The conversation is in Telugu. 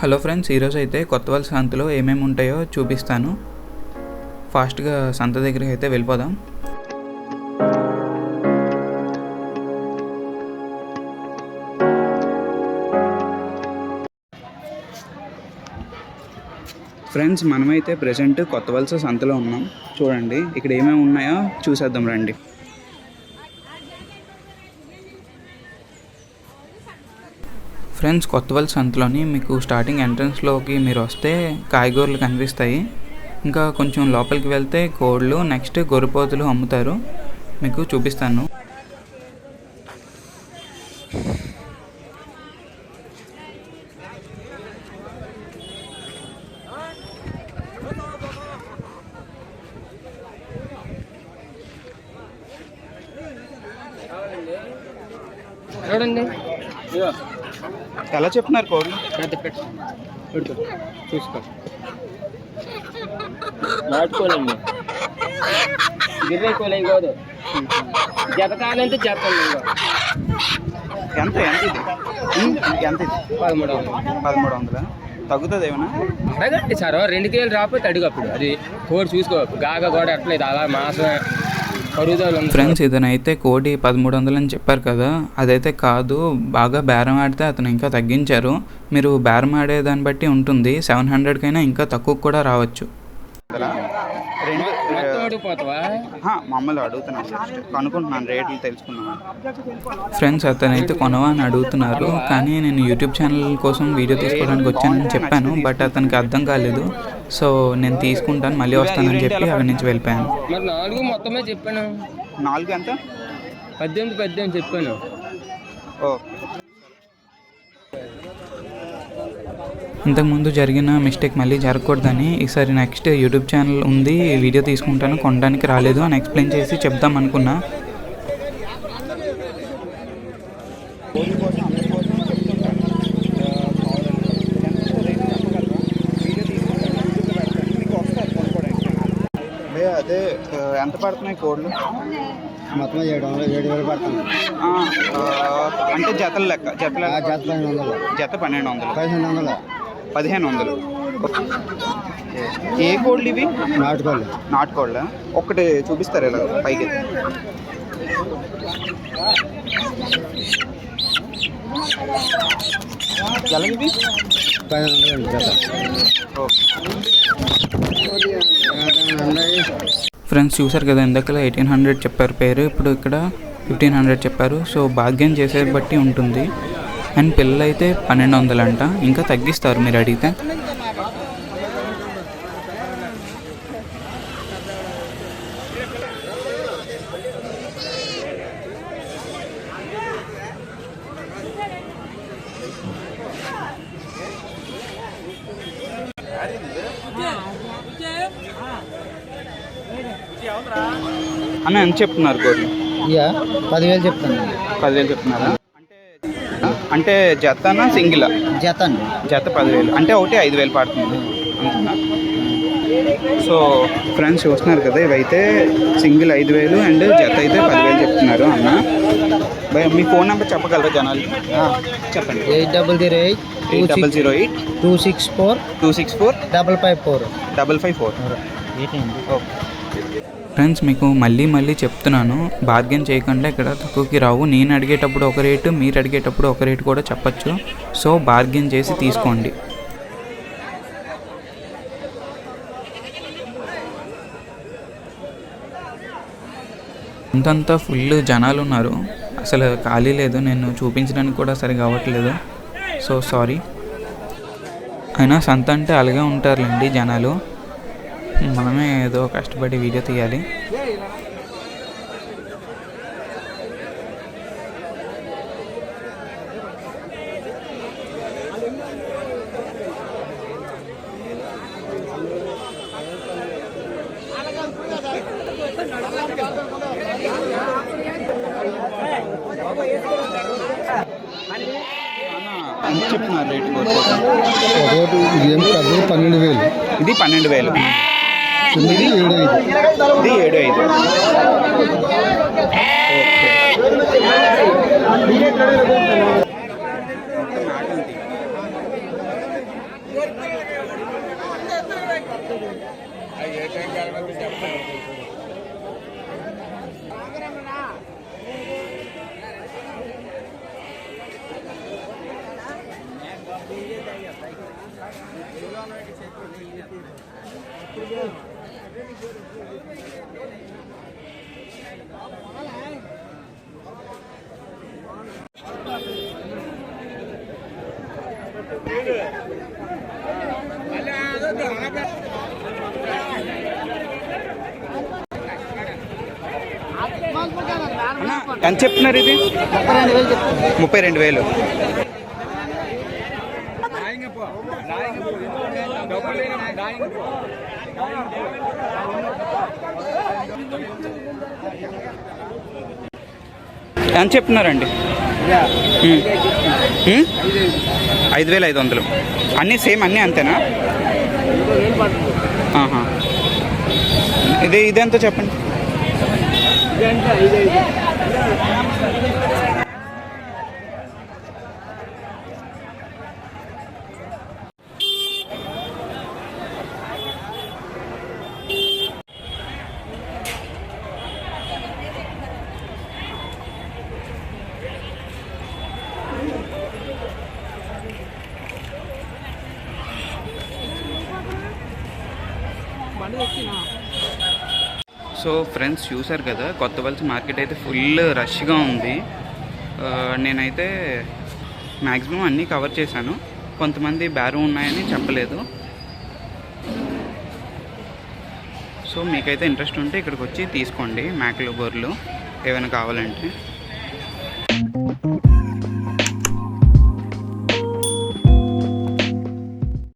హలో ఫ్రెండ్స్, ఈరోజు అయితే కొత్తవలస సంతలో ఏమేమి ఉంటాయో చూపిస్తాను. ఫాస్ట్గా సంత దగ్గరికి అయితే వెళ్ళిపోదాం. ఫ్రెండ్స్, మనమైతే ప్రెజెంట్ కొత్తవలస సంతలో ఉన్నాం. చూడండి ఇక్కడ ఏమేమి ఉన్నాయో చూసేద్దాం రండి. ఫ్రెండ్స్, కొత్తవలస సంతలోని మీకు స్టార్టింగ్ ఎంట్రన్స్లోకి మీరు వస్తే కాయగూరలు కనిపిస్తాయి. ఇంకా కొంచెం లోపలికి వెళ్తే కోళ్ళు, నెక్స్ట్ గొర్రెపోతులు అమ్ముతారు. మీకు చూపిస్తాను. చూడండి ఎలా చెప్తున్నారు కోళ్ళు? చూసుకో, నాటుకోలండి. గిర్రె కోలే కాదు, జత కావాలంటే చెప్పండి. ఎంత ఎంత ఇది? ఎంత ఇది? 1300. తగ్గుతుంది ఏమన్నా? అడగండి సార్, 2 కేజీలు రాకపోతే అడుగు. అప్పుడు అది కోడి చూసుకో, గాగా కూడా అట్లేదు, అలా మాసం ఫ్రెండ్స్, ఇతనైతే కోడి 1300 అని చెప్పారు కదా, అదైతే కాదు. బాగా బేరం ఆడితే అతను ఇంకా తగ్గించారు. మీరు బేరం ఆడే దాన్ని బట్టి ఉంటుంది. 700కైనా ఇంకా తక్కువ కూడా రావచ్చు. మమ్మల్ని అడుగుతున్నాను, కనుక్కుంటున్నాను, రేట్లు తెలుసుకున్నాను. ఫ్రెండ్స్, అతనైతే కొనవా అని అడుగుతున్నారు. కానీ నేను యూట్యూబ్ ఛానల్ కోసం వీడియో తీసుకోవడానికి వచ్చానని చెప్పాను. బట్ అతనికి అర్థం కాలేదు. సో నేను తీసుకుంటాను, మళ్ళీ వస్తానని చెప్పి అక్కడి నుంచి వెళ్ళిపోయాను. 4 మొత్తమే చెప్పాను. 4 ఎంత? 18 చెప్పాను. ఇంతకుముందు జరిగిన మిస్టేక్ మళ్ళీ జరగకూడదని ఈసారి నెక్స్ట్ యూట్యూబ్ ఛానల్ ఉంది, వీడియో తీసుకుంటాను, కొనడానికి రాలేదు అని ఎక్స్ప్లెయిన్ చేసి చెప్దాం అనుకున్నా. అదే ఎంత పడుతున్నాయి కోళ్ళు? మొత్తం 7,000 పడుతుంది. అంటే జతల లెక్క? జత 1200. 1500. ఏ కోళ్ళు ఇవి? నాటుకోళ్ళ. ఒక్కటి చూపిస్తారు ఇలా పైకి. ఎలాగివి? 1500. ఫ్రెండ్స్, చూసారు కదా, ఇందాక 1800 చెప్పారు పేరు, ఇప్పుడు ఇక్కడ 1500 చెప్పారు. సో భాగ్యం చేసే బట్టి ఉంటుంది. అండ్ పిల్లలు అయితే 1200 అంట. ఇంకా తగ్గిస్తారు మీరు అడిగితే. అన్న ఎంత చెప్తున్నారు కోళ్ళు? 10,000 చెప్తాను. 10,000 చెప్తున్నారా? అంటే జతనా సింగిల్? జత అండి. జత 10,000 అంటే ఒకటి 5,000 పడుతుంది అంటున్నా. సో ఫ్రెండ్స్, చూస్తున్నారు కదా, ఇవైతే సింగిల్ 5,000 అండ్ జత అయితే 10,000 చెప్తున్నారు అన్న. మీ ఫోన్ నెంబర్ చెప్పగలరా జనాలు? చెప్పండి. 8008 264 554. ఫ్రెండ్స్, మీకు మళ్ళీ చెప్తున్నాను, బార్గెన్ చేయకుండా ఇక్కడ తక్కువకి రావు. నేను అడిగేటప్పుడు ఒక రేటు, మీరు అడిగేటప్పుడు ఒక రేటు కూడా చెప్పచ్చు. సో బార్గెన్ చేసి తీసుకోండి. అంతంతా ఫుల్ జనాలు ఉన్నారు, అసలు ఖాళీ లేదు. నేను చూపించడానికి కూడా సరిగా అవ్వట్లేదు. So sorry. అయినా సంత అంటే అలాగే ఉంటారులేండి జనాలు. మనమే ఏదో కష్టపడి వీడియో తీయాలి. చెప్తున్నారు రేటు? ఒకటి 12,000. ఇది 12,000. ఇది 7,500. ఓకే. ఎంత చెప్తున్నారు ఇది? 32,000. ఎంత చెప్తున్నారండి? 5,500. అన్నీ సేమ్, అన్నీ అంతేనా? ఇదెంత చెప్పండి. సో ఫ్రెండ్స్ చూసారు కదా, కొత్త వలస మార్కెట్ అయితే ఫుల్ రష్గా ఉంది. నేనైతే మ్యాక్సిమం అన్నీ కవర్ చేశాను. కొంతమంది బేరం ఉన్నాయని చెప్పలేదు. సో మీకైతే ఇంట్రెస్ట్ ఉంటే ఇక్కడికి వచ్చి తీసుకోండి మేకలు, గొర్రెలు ఏమైనా కావాలంటే.